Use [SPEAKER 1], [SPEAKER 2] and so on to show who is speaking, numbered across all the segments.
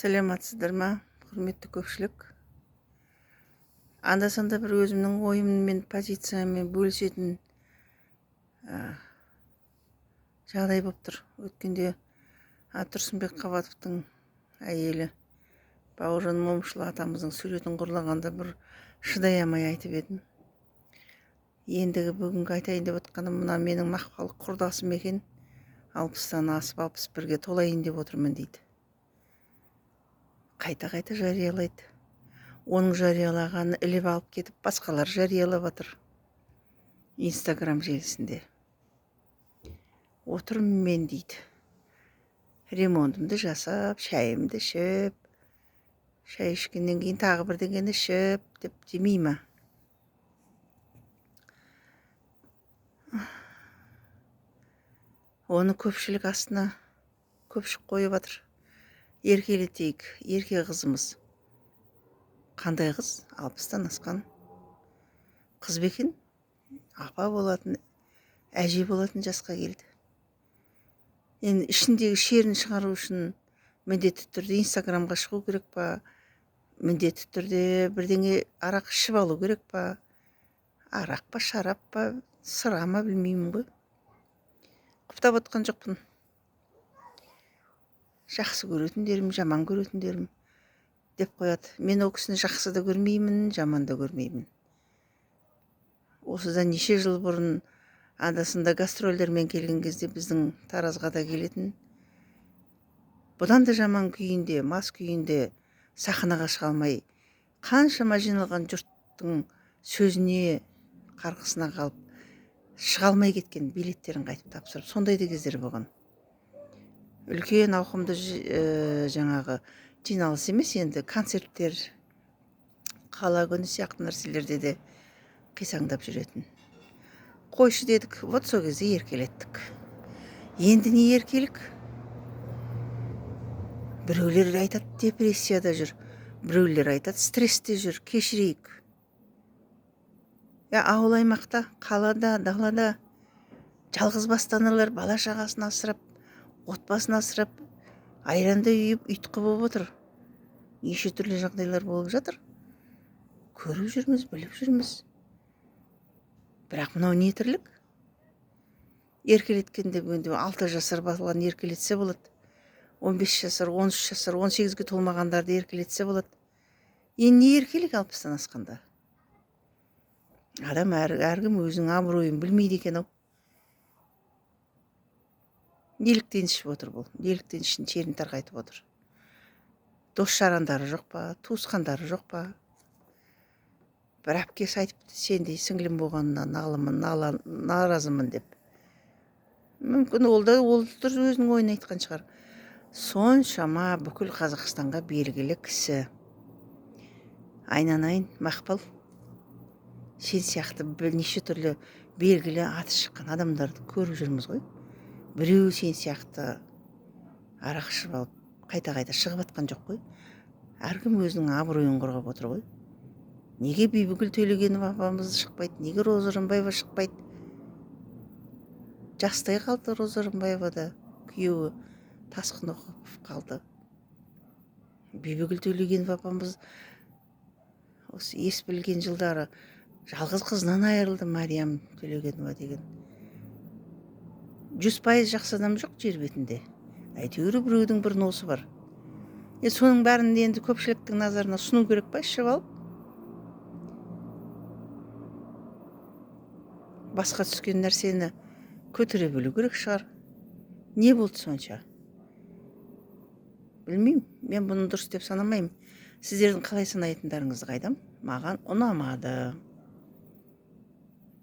[SPEAKER 1] Сәлеметсіздер ма, құрметті көпшілік? Анда-санда бір өзімнің ойыммен, позициямен бөлісетін жағдай болып тұр. Өткенде Тұрсынбек Қабатовтың әйелі Бауыржан Момышұлы атамыздың суретін құрлағанда бір шыдай алмай айтып едім. Ендігі бүгінгі айтайын деп отқаным, мына менің мақпал құрдасым екен, 60-тан асып 61-ге толайын деп отырмын дейді. Қайта-қайта жариялайды. Оның жариялағанын іліп алып кетіп, басқалар жариялап жатыр Инстаграм желісінде. Отырмын мен дейді. Ремонтымды жасап, шайымды ішіп, шай ішкеннен кейін тағы бірдеңені ішіп деп демей ма? Оны көпшілік астына көпшік қойып жатыр. Еркелетейік, ерке қызымыз. Қандай қыз? 60-тан асқан қыз бекен, апа болатын, әже болатын жасқа келді. Енді ішіндегі шерін шығару үшін міндетті түрде Инстаграмға шығу керек па? Міндетті түрде бірдеңе арақ ішіп алу керек па? Арақ па, шарап па, сыра ма, білмеймін ғой. Құптап отқан жоқпын. Жақсы көретіндерім, жаман көретіндерім деп қояды. Мен ол кісіні жақсы да көрмеймін, жаман да көрмеймін. Осыдан неше жыл бұрын андасында гастрольдермен келген кезде біздің Таразға да келетін. Бұдан да жаман күйінде, мас күйінде сахнаға шыға алмай, қаншама жиналған жұрттың сөзіне, қарғысына қалып, шыға алмай кеткен, билеттерін қайтып тапсырып, сондай да кездер болған. Үлкен ауқымды жаңағы жиналыс емес, енді концерттер, қала күні сияқты нәрселерде де қисаңдап жүретін. Қойшы дедік, вот сол кезде еркелеттік. Енді не еркелік? Біреулер айтады депрессияда жүр, біреулер айтады стрессте жүр, кешірейік. Ауыл аймақта, қалада, далада жалғыз бастанылар бала шағасын асырап, отбасын асырап, айранды үйіп, ұйтқы болып отыр. Неше түрлі жағдайлар болып жатыр. Көріп жүрміз, біліп жүрміз. Бірақ мынау не тірлік? Еркелеткенде бүгінде 6 жасар баланы еркелетсе болады. 15 жасар, 13 жасар, 18-ге толмағандарды еркелетсе болады. Енді не еркелік 60-тан асқанда? Адам әркім өзінің абыройын білмейді екен ау. Неліктен ішіп отыр бұл? Неліктен ішін черін тарқайтып отыр? Дос жарандары жоқ па? Туысқандары жоқ па? Бір әпкесі айтыпты, сендей сіңлім болғанына наразымын деп. Мүмкін ол да өзінің ойын айтқан шығар. Соншама бүкіл Қазақстанға белгілі кісі. Айналайын, Мақпал, сен сияқты неше түрлі белгілі аты шыққан адамдарды көріп жүрміз ғой. Біреу сен сияқты арақ ішіп алып, қайта-қайта шығып атқан жоқ қой. Әркім өзінің абыройын қорғап отыр ғой. Неге Бибігүл Төлегенов апамыз шықпайды? Неге Роза Рымбаева шықпайды? Жастай қалды Роза Рымбаева да, күйеуі тасқын оқып қалды. Бибігүл Төлегенов апамыз осы ес білген жылдары жалғыз қызынан айырылды, Мариям Төлегенова деген. 100% жақсы адам жоқ жер бетінде. Әйтеуір біреудің бір носы бар. Соның бәрін енді көпшіліктің назарына сұну керек па, ішіп алып? Басқа түскен нәрсені көтере білу керек шығар. Не болды сонша? Білмеймін, мен бұны дұрыс деп санамаймын. Сіздердің қалай санайтындарыңызды қайдам? Маған ұнамады.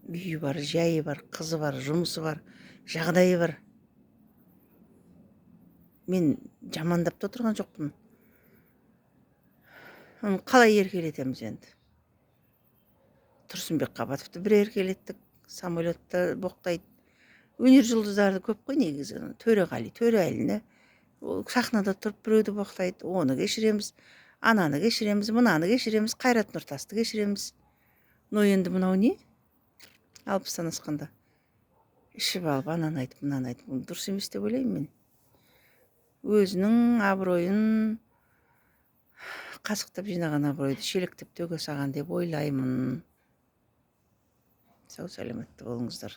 [SPEAKER 1] Үйі бар, жайы бар, қызы бар, жұмысы бар, жағдайы бар. Мен жамандап та отырған жоқпын. Қалай еркелетеміз енді? Тұрсынбек Қабатовты бір еркелеттік, самолетті боқтайды. Өнер жұлдыздары көп қой негізі. Төреғали, Төреәліні сахнада тұрып біреуді боқтайды. Оны кешіреміз, ананы кешіреміз, мынаны кешіреміз, Қайрат Нұртасты кешіреміз. Но енді мынау не? 60-тан асқанда ішіп алып, ананы айтып, мынаны айтып, дұрыс емес деп ойлаймын мен. Өзінің абыройын қасықтап жинаған абыройды шелектеп төге саған деп ойлаймын. Сау саламатта болыңыздар.